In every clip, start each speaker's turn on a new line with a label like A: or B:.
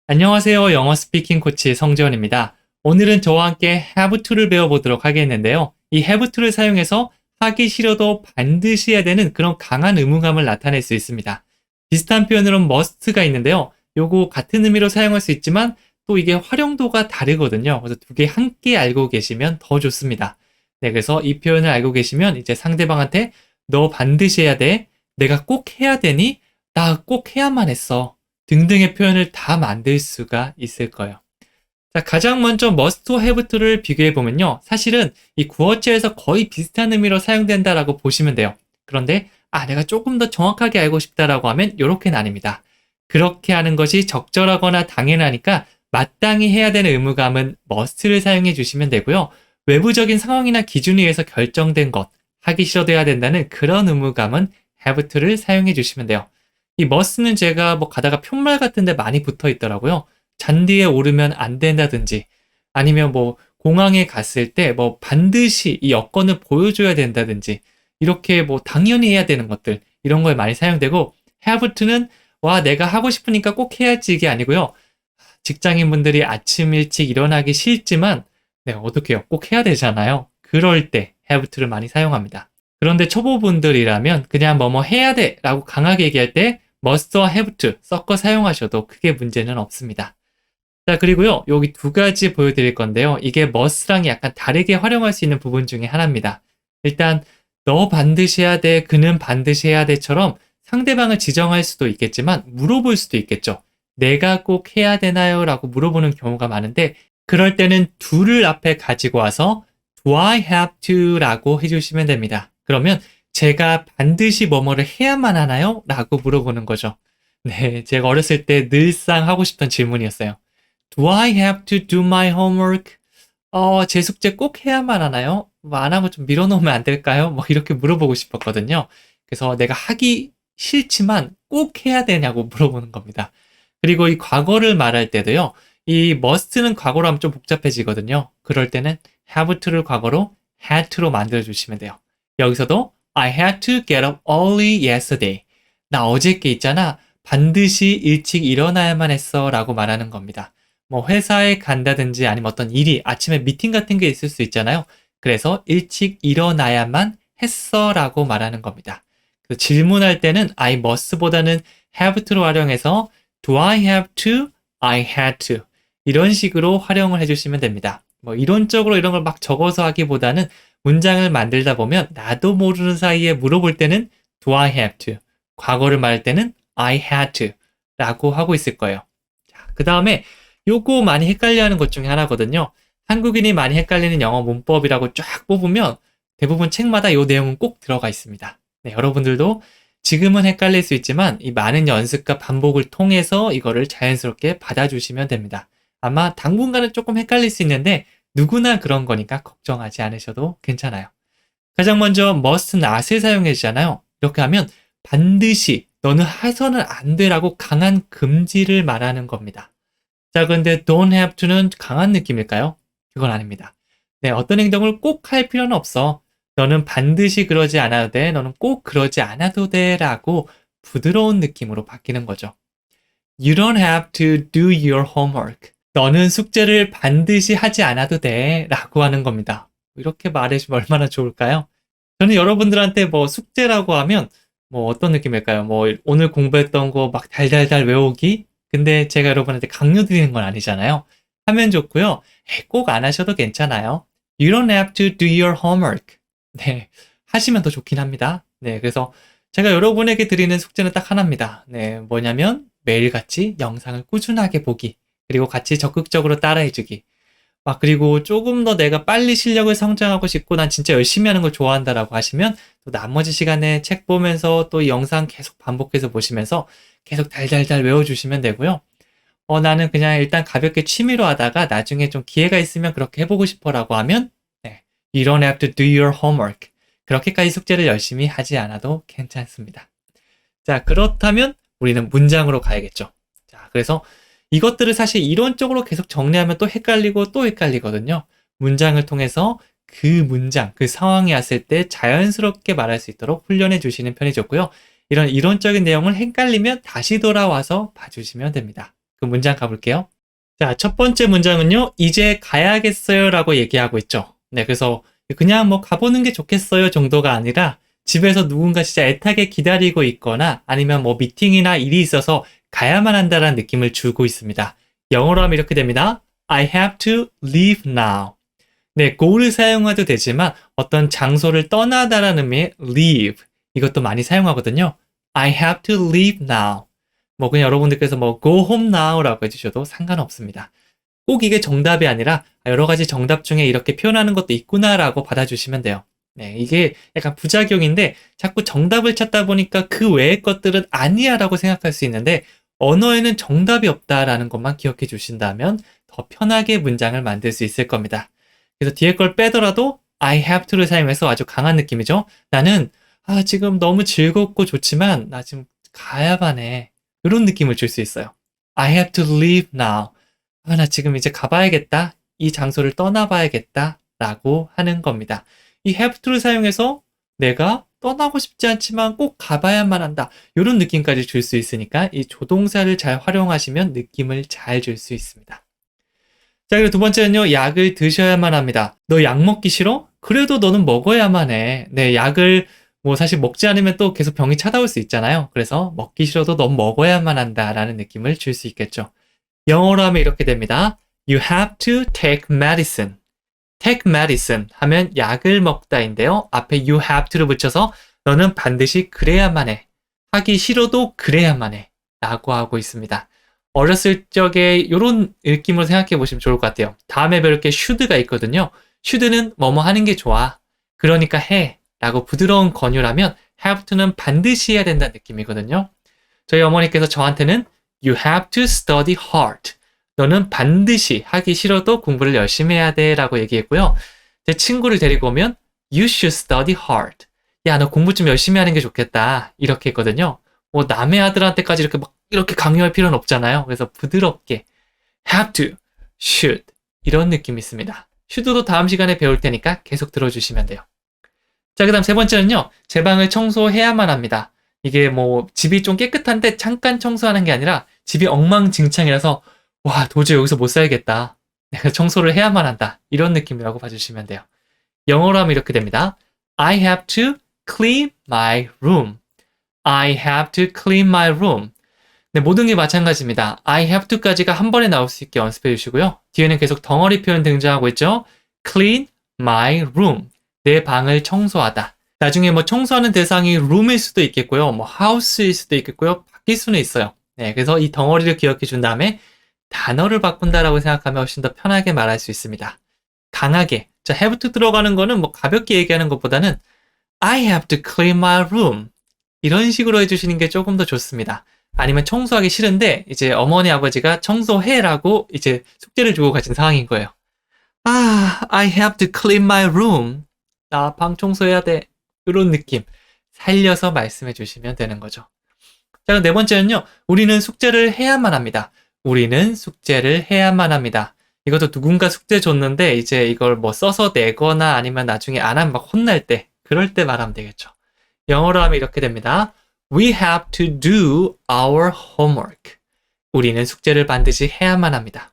A: 안녕하세요. 영어 스피킹 코치 성재원입니다. 오늘은 저와 함께 have to를 배워보도록 하겠는데요. 이 have to를 사용해서 하기 싫어도 반드시 해야 되는 그런 강한 의무감을 나타낼 수 있습니다. 비슷한 표현으로는 must가 있는데요. 요거 같은 의미로 사용할 수 있지만 또 이게 활용도가 다르거든요. 그래서 두 개 함께 알고 계시면 더 좋습니다. 네, 그래서 이 표현을 알고 계시면 이제 상대방한테 너 반드시 해야 돼. 내가 꼭 해야 되니? 나 꼭 해야만 했어. 등등의 표현을 다 만들 수가 있을 거예요. 자, 가장 먼저 must, have to를 비교해 보면요. 사실은 이 구어체에서 거의 비슷한 의미로 사용된다라고 보시면 돼요. 그런데 내가 조금 더 정확하게 알고 싶다라고 하면 이렇게 나뉩니다. 그렇게 하는 것이 적절하거나 당연하니까 마땅히 해야 되는 의무감은 must를 사용해 주시면 되고요. 외부적인 상황이나 기준에 의해서 결정된 것, 하기 싫어도 해야 된다는 그런 의무감은 have to를 사용해 주시면 돼요. 이 must는 제가 가다가 푯말 같은 데 많이 붙어 있더라고요. 잔디에 오르면 안 된다든지 아니면 공항에 갔을 때 반드시 이 여권을 보여줘야 된다든지 이렇게 당연히 해야 되는 것들 이런 거에 많이 사용되고 have to는 내가 하고 싶으니까 꼭 해야지 이게 아니고요. 직장인분들이 아침 일찍 일어나기 싫지만 어떻게 해요? 꼭 해야 되잖아요. 그럴 때 have to를 많이 사용합니다. 그런데 초보분들이라면 그냥 뭐뭐 해야 돼 라고 강하게 얘기할 때 must와 have to 섞어 사용하셔도 크게 문제는 없습니다. 자, 그리고요, 여기 두 가지 보여드릴 건데요. 이게 must랑 약간 다르게 활용할 수 있는 부분 중에 하나입니다. 일단, 너 반드시 해야 돼, 그는 반드시 해야 돼처럼 상대방을 지정할 수도 있겠지만 물어볼 수도 있겠죠. 내가 꼭 해야 되나요? 라고 물어보는 경우가 많은데 그럴 때는 do를 앞에 가지고 와서 do I have to? 라고 해주시면 됩니다. 그러면 제가 반드시 뭐뭐를 해야만 하나요? 라고 물어보는 거죠. 네, 제가 어렸을 때 늘상 하고 싶던 질문이었어요. Do I have to do my homework? 제 숙제 꼭 해야만 하나요? 안 하고 좀 밀어놓으면 안 될까요? 이렇게 물어보고 싶었거든요. 그래서 내가 하기 싫지만 꼭 해야 되냐고 물어보는 겁니다. 그리고 이 과거를 말할 때도요. 이 must는 과거로 하면 좀 복잡해지거든요. 그럴 때는 have to를 과거로 had to로 만들어주시면 돼요. 여기서도 I had to get up early yesterday. 나 어저께 있잖아. 반드시 일찍 일어나야만 했어 라고 말하는 겁니다. 회사에 간다든지 아니면 어떤 일이 아침에 미팅 같은 게 있을 수 있잖아요. 그래서 일찍 일어나야만 했어 라고 말하는 겁니다. 질문할 때는 I must보다는 have to로 활용해서 Do I have to? I had to. 이런 식으로 활용을 해주시면 됩니다. 이론적으로 이런 걸 막 적어서 하기보다는 문장을 만들다 보면 나도 모르는 사이에 물어볼 때는 Do I have to? 과거를 말할 때는 I had to 라고 하고 있을 거예요. 그 다음에 요거 많이 헷갈려하는 것 중에 하나거든요. 한국인이 많이 헷갈리는 영어 문법이라고 쫙 뽑으면 대부분 책마다 요 내용은 꼭 들어가 있습니다. 네, 여러분들도 지금은 헷갈릴 수 있지만 이 많은 연습과 반복을 통해서 이거를 자연스럽게 받아주시면 됩니다. 아마 당분간은 조금 헷갈릴 수 있는데 누구나 그런 거니까 걱정하지 않으셔도 괜찮아요. 가장 먼저 must not을 사용해 주잖아요. 이렇게 하면 반드시 너는 해서는 안 돼라고 강한 금지를 말하는 겁니다. 자, 그런데 don't have to는 강한 느낌일까요? 그건 아닙니다. 네, 어떤 행동을 꼭 할 필요는 없어. 너는 반드시 그러지 않아도 돼. 너는 꼭 그러지 않아도 돼. 라고 부드러운 느낌으로 바뀌는 거죠. You don't have to do your homework. 너는 숙제를 반드시 하지 않아도 돼. 라고 하는 겁니다. 이렇게 말해주면 얼마나 좋을까요? 저는 여러분들한테 숙제라고 하면 어떤 느낌일까요? 오늘 공부했던 거 막 달달달 외우기? 근데 제가 여러분한테 강요드리는 건 아니잖아요. 하면 좋고요. 꼭 안 하셔도 괜찮아요. You don't have to do your homework. 네, 하시면 더 좋긴 합니다. 네, 그래서 제가 여러분에게 드리는 숙제는 딱 하나입니다. 네, 뭐냐면 매일같이 영상을 꾸준하게 보기, 그리고 같이 적극적으로 따라해주기. 그리고 조금 더 내가 빨리 실력을 성장하고 싶고 난 진짜 열심히 하는 걸 좋아한다라고 하시면 또 나머지 시간에 책 보면서 또 영상 계속 반복해서 보시면서 계속 달달달 외워주시면 되고요. 나는 그냥 일단 가볍게 취미로 하다가 나중에 좀 기회가 있으면 그렇게 해보고 싶어라고 하면 네, You don't have to do your homework. 그렇게까지 숙제를 열심히 하지 않아도 괜찮습니다. 자, 그렇다면 우리는 문장으로 가야겠죠. 자, 그래서 이것들을 사실 이론적으로 계속 정리하면 또 헷갈리고 또 헷갈리거든요. 문장을 통해서 그 문장, 그 상황이 왔을 때 자연스럽게 말할 수 있도록 훈련해 주시는 편이 좋고요. 이런 이론적인 내용을 헷갈리면 다시 돌아와서 봐주시면 됩니다. 그 문장 가볼게요. 자, 첫 번째 문장은요. 이제 가야겠어요 라고 얘기하고 있죠. 네, 그래서 그냥 뭐 가보는 게 좋겠어요 정도가 아니라 집에서 누군가 진짜 애타게 기다리고 있거나 아니면 뭐 미팅이나 일이 있어서 가야만 한다라는 느낌을 주고 있습니다. 영어로 하면 이렇게 됩니다. I have to leave now. 네, go를 사용해도 되지만 어떤 장소를 떠나다라는 의미의 leave 이것도 많이 사용하거든요. I have to leave now. 뭐 그냥 여러분들께서 뭐 go home now라고 해주셔도 상관없습니다. 꼭 이게 정답이 아니라 여러 가지 정답 중에 이렇게 표현하는 것도 있구나라고 받아주시면 돼요. 네, 이게 약간 부작용인데 자꾸 정답을 찾다 보니까 그 외의 것들은 아니야라고 생각할 수 있는데 언어에는 정답이 없다라는 것만 기억해 주신다면 더 편하게 문장을 만들 수 있을 겁니다. 그래서 뒤에 걸 빼더라도 I have to를 사용해서 아주 강한 느낌이죠. 나는 지금 너무 즐겁고 좋지만 나 지금 가야만 해. 이런 느낌을 줄 수 있어요. I have to leave now. 나 지금 이제 가봐야겠다. 이 장소를 떠나봐야겠다. 라고 하는 겁니다. 이 have to를 사용해서 내가 떠나고 싶지 않지만 꼭 가봐야만 한다. 이런 느낌까지 줄 수 있으니까 이 조동사를 잘 활용하시면 느낌을 잘 줄 수 있습니다. 자, 그리고 두 번째는요. 약을 드셔야만 합니다. 너 약 먹기 싫어? 그래도 너는 먹어야만 해. 네, 약을 뭐 사실 먹지 않으면 또 계속 병이 찾아올 수 있잖아요. 그래서 먹기 싫어도 넌 먹어야만 한다라는 느낌을 줄 수 있겠죠. 영어로 하면 이렇게 됩니다. You have to take medicine. take medicine 하면 약을 먹다인데요. 앞에 you have to를 붙여서 너는 반드시 그래야만 해. 하기 싫어도 그래야만 해. 라고 하고 있습니다. 어렸을 적에 이런 느낌으로 생각해 보시면 좋을 것 같아요. 다음에 배울 게 should가 있거든요. should는 뭐뭐 하는 게 좋아. 그러니까 해. 라고 부드러운 권유라면 have to는 반드시 해야 된다는 느낌이거든요. 저희 어머니께서 저한테는 You have to study hard. 너는 반드시 하기 싫어도 공부를 열심히 해야 돼 라고 얘기했고요. 제 친구를 데리고 오면 You should study hard. 야, 너 공부 좀 열심히 하는 게 좋겠다. 이렇게 했거든요. 뭐 남의 아들한테까지 이렇게 강요할 필요는 없잖아요. 그래서 부드럽게 have to, should 이런 느낌이 있습니다. should도 다음 시간에 배울 테니까 계속 들어주시면 돼요. 자, 그 다음 세 번째는요. 제 방을 청소해야만 합니다. 이게 뭐 집이 좀 깨끗한데 잠깐 청소하는 게 아니라 집이 엉망진창이라서 와, 도저히 여기서 못 살겠다. 내가 청소를 해야만 한다. 이런 느낌이라고 봐주시면 돼요. 영어로 하면 이렇게 됩니다. I have to clean my room. I have to clean my room. 네, 모든 게 마찬가지입니다. I have to까지가 한 번에 나올 수 있게 연습해 주시고요. 뒤에는 계속 덩어리 표현 등장하고 있죠. Clean my room. 내 방을 청소하다. 나중에 뭐 청소하는 대상이 room일 수도 있겠고요. 뭐 house일 수도 있겠고요. 바뀔 수는 있어요. 네, 그래서 이 덩어리를 기억해 준 다음에 단어를 바꾼다라고 생각하면 훨씬 더 편하게 말할 수 있습니다. 강하게. 자, have to 들어가는 거는 뭐 가볍게 얘기하는 것보다는 I have to clean my room. 이런 식으로 해주시는 게 조금 더 좋습니다. 아니면 청소하기 싫은데 이제 어머니 아버지가 청소해라고 이제 숙제를 주고 가신 상황인 거예요. I have to clean my room. 나 방 청소해야 돼. 이런 느낌 살려서 말씀해 주시면 되는 거죠. 자, 그럼 네 번째는요. 우리는 숙제를 해야만 합니다. 우리는 숙제를 해야만 합니다. 이것도 누군가 숙제 줬는데 이제 이걸 뭐 써서 내거나 아니면 나중에 안 하면 막 혼날 때 그럴 때 말하면 되겠죠. 영어로 하면 이렇게 됩니다. We have to do our homework. 우리는 숙제를 반드시 해야만 합니다.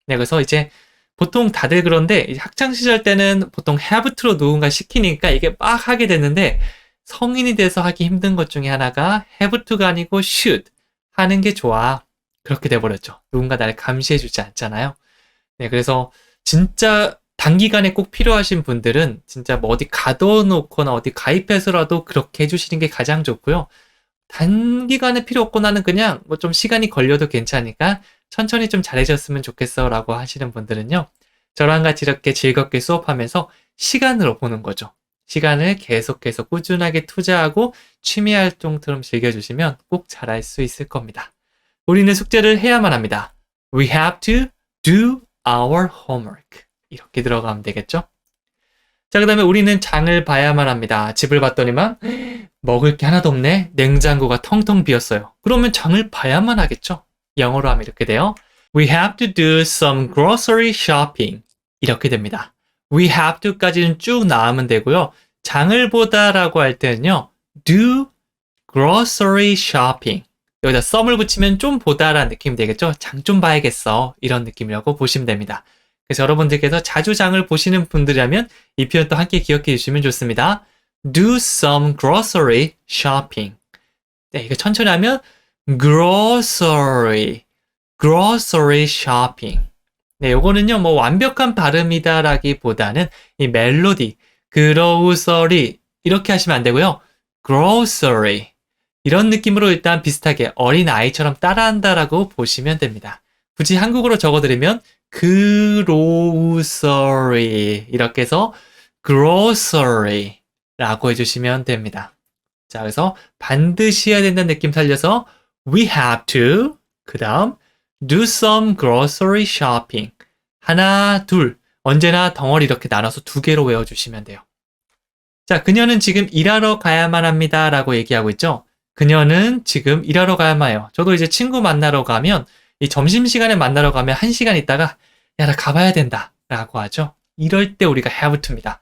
A: 네, 그래서 이제 보통 다들 그런데 학창시절 때는 보통 have to로 누군가 시키니까 이게 막 하게 됐는데 성인이 돼서 하기 힘든 것 중에 하나가 have to가 아니고 should 하는 게 좋아. 그렇게 돼버렸죠. 누군가 나를 감시해주지 않잖아요. 네, 그래서 진짜 단기간에 꼭 필요하신 분들은 진짜 뭐 어디 가둬놓거나 어디 가입해서라도 그렇게 해주시는 게 가장 좋고요. 단기간에 필요 없고 나는 그냥 뭐 좀 시간이 걸려도 괜찮으니까 천천히 좀 잘해줬으면 좋겠어 라고 하시는 분들은요. 저랑 같이 이렇게 즐겁게 수업하면서 시간으로 보는 거죠. 시간을 계속해서 꾸준하게 투자하고 취미활동처럼 즐겨주시면 꼭 잘할 수 있을 겁니다. 우리는 숙제를 해야만 합니다. We have to do our homework. 이렇게 들어가면 되겠죠? 자, 그 다음에 우리는 장을 봐야만 합니다. 집을 봤더니만 먹을 게 하나도 없네. 냉장고가 텅텅 비었어요. 그러면 장을 봐야만 하겠죠? 영어로 하면 이렇게 돼요. We have to do some grocery shopping. 이렇게 됩니다. We have to까지는 쭉 나오면 되고요. 장을 보다라고 할 때는요. do grocery shopping. 여기다 썸을 붙이면 좀 보다라는 느낌이 되겠죠? 장 좀 봐야겠어. 이런 느낌이라고 보시면 됩니다. 그래서 여러분들께서 자주 장을 보시는 분들이라면 이 표현도 함께 기억해 주시면 좋습니다. Do some grocery shopping. 네, 이거 천천히 하면 grocery shopping. 네, 요거는요, 뭐 완벽한 발음이다라기보다는 이 멜로디, grocery 이렇게 하시면 안 되고요. grocery 이런 느낌으로 일단 비슷하게 어린 아이처럼 따라한다라고 보시면 됩니다. 굳이 한국어로 적어드리면 grocery 이렇게 해서 grocery라고 해주시면 됩니다. 자, 그래서 반드시 해야 된다는 느낌 살려서 we have to 그 다음 do some grocery shopping 하나, 둘 언제나 덩어리 이렇게 나눠서 두 개로 외워주시면 돼요. 자, 그녀는 지금 일하러 가야만 합니다 라고 얘기하고 있죠. 그녀는 지금 일하러 가야만 해요. 저도 이제 친구 만나러 가면 이 점심시간에 만나러 가면 1시간 있다가 야, 나 가봐야 된다 라고 하죠. 이럴 때 우리가 have to입니다.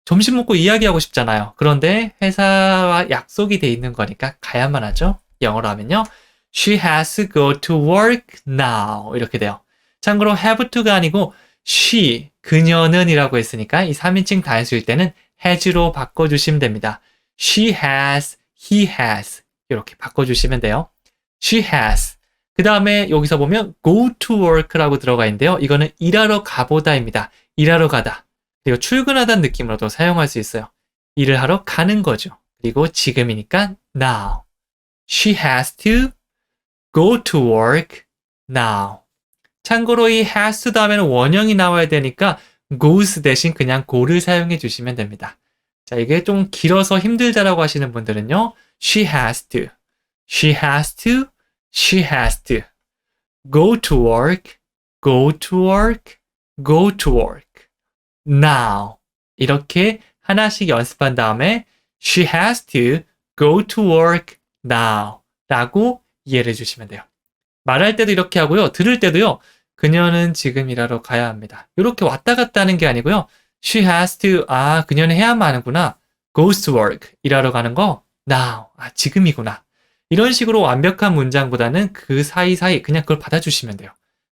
A: 점심 먹고 이야기하고 싶잖아요. 그런데 회사와 약속이 돼 있는 거니까 가야만 하죠. 영어로 하면요. She has to go to work now 이렇게 돼요. 참고로 have to가 아니고 she, 그녀는 이라고 했으니까 이 3인칭 단수일 때는 has로 바꿔주시면 됩니다. She has, he has 이렇게 바꿔주시면 돼요. She has. 그 다음에 여기서 보면 go to work라고 들어가 있는데요. 이거는 일하러 가보다입니다. 일하러 가다. 그리고 출근하다는 느낌으로도 사용할 수 있어요. 일을 하러 가는 거죠. 그리고 지금이니까 now. She has to go to work now. 참고로 이 has to 다음에는 원형이 나와야 되니까 goes 대신 그냥 go를 사용해 주시면 됩니다. 자, 이게 좀 길어서 힘들다라고 하시는 분들은요. She has to, she has to, she has to go to work, go to work, go to work. now. 이렇게 하나씩 연습한 다음에 she has to go to work now 라고 이해를 해주시면 돼요. 말할 때도 이렇게 하고요. 들을 때도요. 그녀는 지금 일하러 가야 합니다. 이렇게 왔다 갔다 하는 게 아니고요. She has to, 그녀는 해야만 하는구나. goes to work, 일하러 가는 거 now, 지금이구나. 이런 식으로 완벽한 문장보다는 그 사이사이 그냥 그걸 받아주시면 돼요.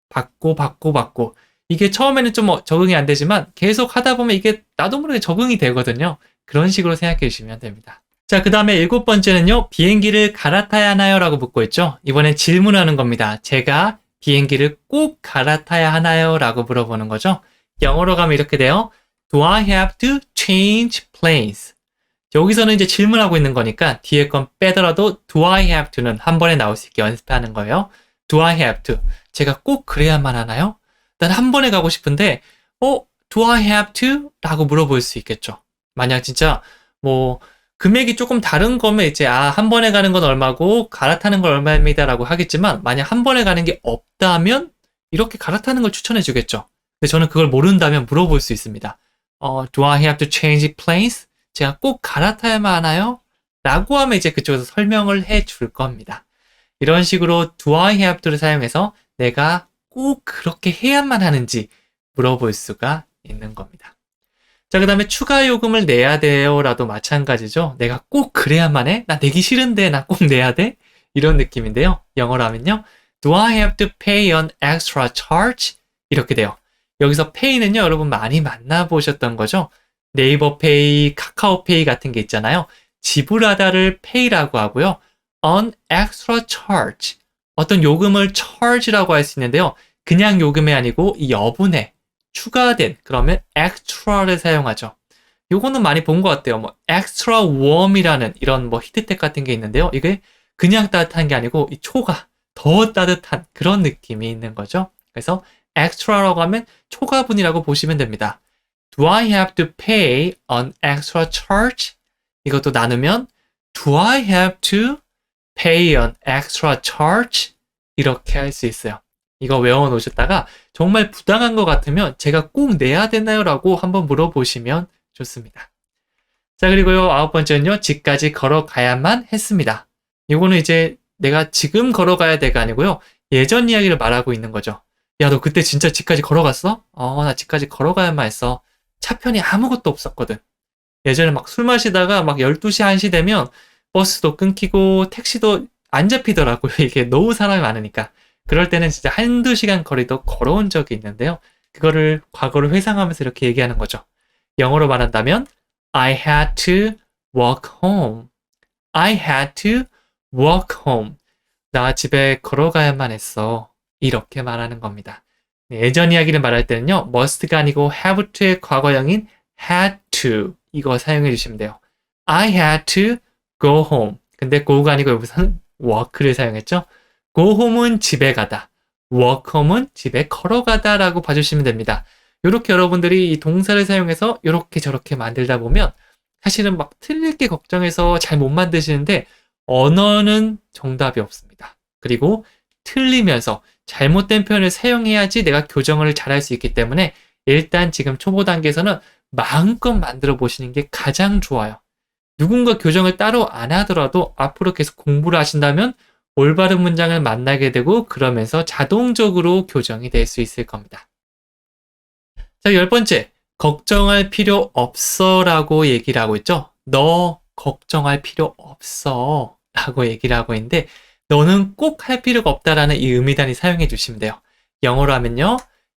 A: 받고. 이게 처음에는 좀 적응이 안 되지만 계속 하다 보면 이게 나도 모르게 적응이 되거든요. 그런 식으로 생각해 주시면 됩니다. 자, 그 다음에 7번째는요. 비행기를 갈아타야 하나요? 라고 묻고 있죠. 이번엔 질문하는 겁니다. 제가 비행기를 꼭 갈아타야 하나요? 라고 물어보는 거죠. 영어로 가면 이렇게 돼요. Do I have to change planes? 여기서는 이제 질문하고 있는 거니까 뒤에 건 빼더라도 do I have to는 한 번에 나올 수 있게 연습하는 거예요. Do I have to? 제가 꼭 그래야만 하나요? 난 한 번에 가고 싶은데 do I have to? 라고 물어볼 수 있겠죠. 만약 진짜 뭐 금액이 조금 다른 거면 이제 한 번에 가는 건 얼마고 갈아타는 건 얼마입니다 라고 하겠지만 만약 한 번에 가는 게 없다면 이렇게 갈아타는 걸 추천해 주겠죠. 근데 저는 그걸 모른다면 물어볼 수 있습니다. Do I have to change planes? 제가 꼭 갈아타야만 하나요? 라고 하면 이제 그쪽에서 설명을 해 줄 겁니다. 이런 식으로 do I have to를 사용해서 내가 꼭 그렇게 해야만 하는지 물어볼 수가 있는 겁니다. 자, 그 다음에 추가 요금을 내야 돼요 라도 마찬가지죠. 내가 꼭 그래야만 해? 나 내기 싫은데 나 꼭 내야 돼? 이런 느낌인데요. 영어로 하면요. Do I have to pay an extra charge? 이렇게 돼요. 여기서 pay는요, 여러분 많이 만나보셨던 거죠? 네이버 페이, 카카오 페이 같은 게 있잖아요. 지불하다를 pay라고 하고요. an extra charge. 어떤 요금을 charge라고 할 수 있는데요. 그냥 요금이 아니고 이 여분의 추가된 그러면 extra를 사용하죠. 요거는 많이 본 것 같아요. 뭐 extra warm이라는 이런 뭐 히트텍 같은 게 있는데요. 이게 그냥 따뜻한 게 아니고 이 초가 더 따뜻한 그런 느낌이 있는 거죠. 그래서 extra라고 하면 초과분이라고 보시면 됩니다. Do I have to pay an extra charge? 이것도 나누면 Do I have to pay an extra charge? 이렇게 할 수 있어요. 이거 외워놓으셨다가 정말 부당한 것 같으면 제가 꼭 내야 되나요? 라고 한번 물어보시면 좋습니다. 자, 그리고요 9번째는요. 집까지 걸어가야만 했습니다. 이거는 이제 내가 지금 걸어가야 돼가 아니고요. 예전 이야기를 말하고 있는 거죠. 야, 너 그때 진짜 집까지 걸어갔어? 나 집까지 걸어가야만 했어. 차편이 아무것도 없었거든. 예전에 막 술 마시다가 막 12시, 1시 되면 버스도 끊기고 택시도 안 잡히더라고요. 이게 너무 사람이 많으니까. 그럴 때는 진짜 한두 시간 거리도 걸어온 적이 있는데요. 그거를 과거를 회상하면서 이렇게 얘기하는 거죠. 영어로 말한다면 I had to walk home. I had to walk home. 나 집에 걸어가야만 했어. 이렇게 말하는 겁니다. 예전 이야기를 말할 때는요. must가 아니고 have to의 과거형인 had to 이거 사용해 주시면 돼요. I had to go home. 근데 go가 아니고 여기서는 walk를 사용했죠. go home은 집에 가다. walk home은 집에 걸어가다 라고 봐주시면 됩니다. 이렇게 여러분들이 이 동사를 사용해서 이렇게 저렇게 만들다 보면 사실은 막 틀릴 게 걱정해서 잘 못 만드시는데 언어는 정답이 없습니다. 그리고 틀리면서 잘못된 표현을 사용해야지 내가 교정을 잘할 수 있기 때문에 일단 지금 초보 단계에서는 마음껏 만들어 보시는 게 가장 좋아요. 누군가 교정을 따로 안 하더라도 앞으로 계속 공부를 하신다면 올바른 문장을 만나게 되고 그러면서 자동적으로 교정이 될 수 있을 겁니다. 자, 10번째. 걱정할 필요 없어 라고 얘기를 하고 있죠. 너 걱정할 필요 없어 라고 얘기를 하고 있는데 너는 꼭 할 필요가 없다라는 이 의미단위 사용해 주시면 돼요. 영어로 하면요.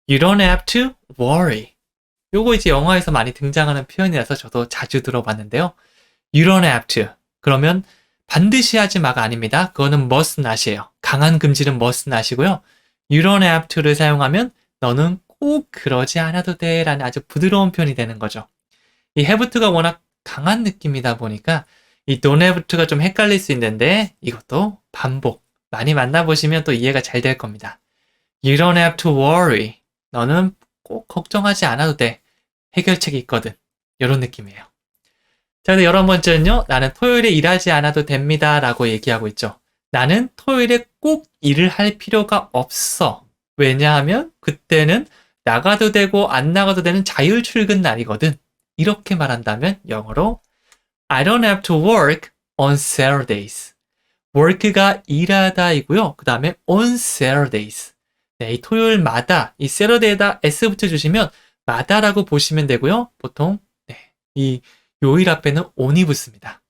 A: You don't have to worry. 요거 이제 영화에서 많이 등장하는 표현이라서 저도 자주 들어봤는데요. You don't have to. 그러면 반드시 하지 마가 아닙니다. 그거는 must not이에요. 강한 금지는 must not이고요. You don't have to를 사용하면 너는 꼭 그러지 않아도 돼 라는 아주 부드러운 표현이 되는 거죠. 이 have to가 워낙 강한 느낌이다 보니까 이 don't have to가 좀 헷갈릴 수 있는데 이것도 반복 많이 만나보시면 또 이해가 잘 될 겁니다. You don't have to worry. 너는 꼭 걱정하지 않아도 돼. 해결책이 있거든. 이런 느낌이에요. 자, 근데 11번째는요. 나는 토요일에 일하지 않아도 됩니다 라고 얘기하고 있죠. 나는 토요일에 꼭 일을 할 필요가 없어. 왜냐하면 그때는 나가도 되고 안 나가도 되는 자율 출근 날이거든. 이렇게 말한다면 영어로 I don't have to work on Saturdays. work가 일하다이고요. 그 다음에 on Saturdays. 네, 이 토요일마다 이 Saturday에다 s 붙여주시면 마다라고 보시면 되고요. 보통 이 요일 앞에는 on이 붙습니다.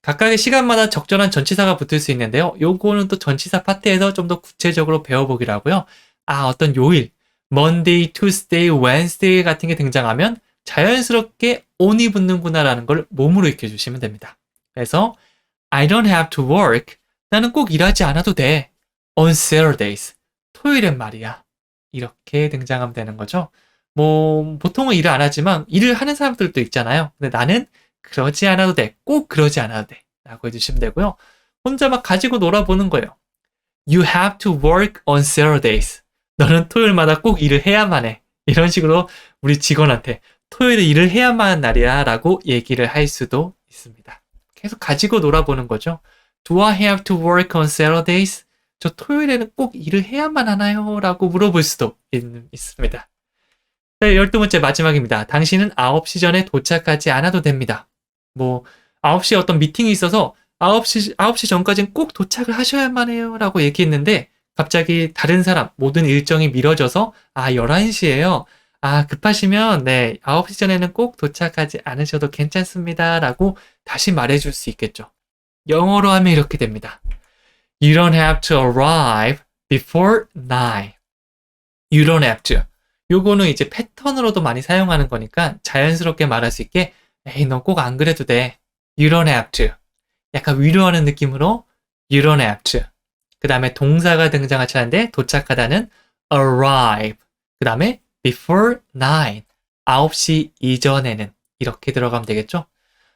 A: 각각의 시간마다 적절한 전치사가 붙을 수 있는데요. 요거는 또 전치사 파트에서 좀 더 구체적으로 배워보기로 하고요. 어떤 요일, Monday, Tuesday, Wednesday 같은 게 등장하면 자연스럽게 on이 붙는구나라는 걸 몸으로 익혀주시면 됩니다. 그래서 I don't have to work. 나는 꼭 일하지 않아도 돼. On Saturdays. 토요일엔 말이야. 이렇게 등장하면 되는 거죠. 보통은 일을 안 하지만 일을 하는 사람들도 있잖아요. 근데 나는 그러지 않아도 돼. 꼭 그러지 않아도 돼. 라고 해주시면 되고요. 혼자 막 가지고 놀아보는 거예요. You have to work on Saturdays. 너는 토요일마다 꼭 일을 해야만 해. 이런 식으로 우리 직원한테 토요일에 일을 해야만 하는 날이야 라고 얘기를 할 수도 있습니다. 계속 가지고 놀아보는 거죠. Do I have to work on Saturdays? 저 토요일에는 꼭 일을 해야만 하나요? 라고 물어볼 수도 있습니다. 네, 12번째 마지막입니다. 당신은 9시 전에 도착하지 않아도 됩니다. 9시에 어떤 미팅이 있어서 9시 전까지는 꼭 도착을 하셔야만 해요. 라고 얘기했는데 갑자기 다른 사람, 모든 일정이 미뤄져서 11시에요. 급하시면 9시 전에는 꼭 도착하지 않으셔도 괜찮습니다. 라고 다시 말해줄 수 있겠죠. 영어로 하면 이렇게 됩니다. You don't have to arrive before 9. You don't have to. 요거는 이제 패턴으로도 많이 사용하는 거니까 자연스럽게 말할 수 있게 에이, 너 꼭 안 그래도 돼. You don't have to. 약간 위로하는 느낌으로 You don't have to. 그 다음에 동사가 등장을 하는데 도착하다는 arrive. 그 다음에 before 9. 9시 이전에는 이렇게 들어가면 되겠죠?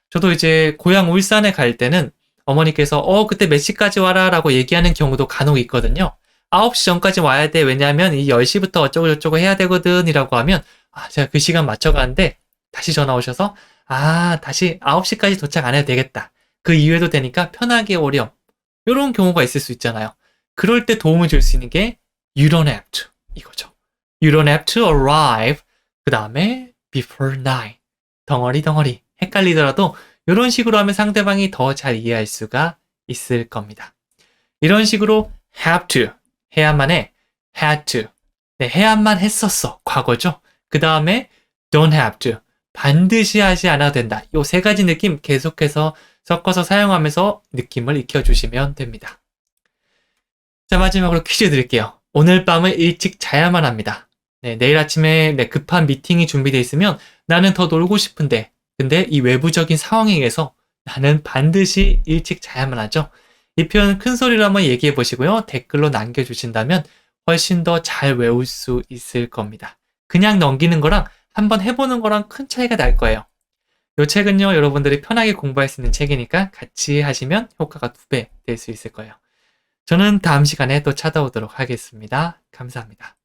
A: 저도 이제 고향 울산에 갈 때는 어머니께서 그때 몇 시까지 와라 라고 얘기하는 경우도 간혹 있거든요. 9시 전까지 와야 돼. 왜냐하면 이 10시부터 어쩌고저쩌고 해야 되거든 이라고 하면 제가 그 시간 맞춰가는데 다시 전화 오셔서 다시 9시까지 도착 안 해도 되겠다. 그 이후에도 되니까 편하게 오렴. 이런 경우가 있을 수 있잖아요. 그럴 때 도움을 줄 수 있는 게 You don't have to 이거죠. You don't have to arrive. 그 다음에 before 9. 덩어리 헷갈리더라도 이런 식으로 하면 상대방이 더 잘 이해할 수가 있을 겁니다. 이런 식으로 have to, 해야만 해, had to, 해야만 했었어, 과거죠. 그 다음에 don't have to, 반드시 하지 않아도 된다. 이 세 가지 느낌 계속해서 섞어서 사용하면서 느낌을 익혀주시면 됩니다. 자, 마지막으로 퀴즈 드릴게요. 오늘 밤은 일찍 자야만 합니다. 네, 내일 아침에 급한 미팅이 준비되어 있으면 나는 더 놀고 싶은데, 근데 이 외부적인 상황에 의해서 나는 반드시 일찍 자야만 하죠. 이 표현 큰 소리로 한번 얘기해 보시고요. 댓글로 남겨주신다면 훨씬 더 잘 외울 수 있을 겁니다. 그냥 넘기는 거랑 한번 해보는 거랑 큰 차이가 날 거예요. 이 책은요, 여러분들이 편하게 공부할 수 있는 책이니까 같이 하시면 효과가 2배 될 수 있을 거예요. 저는 다음 시간에 또 찾아오도록 하겠습니다. 감사합니다.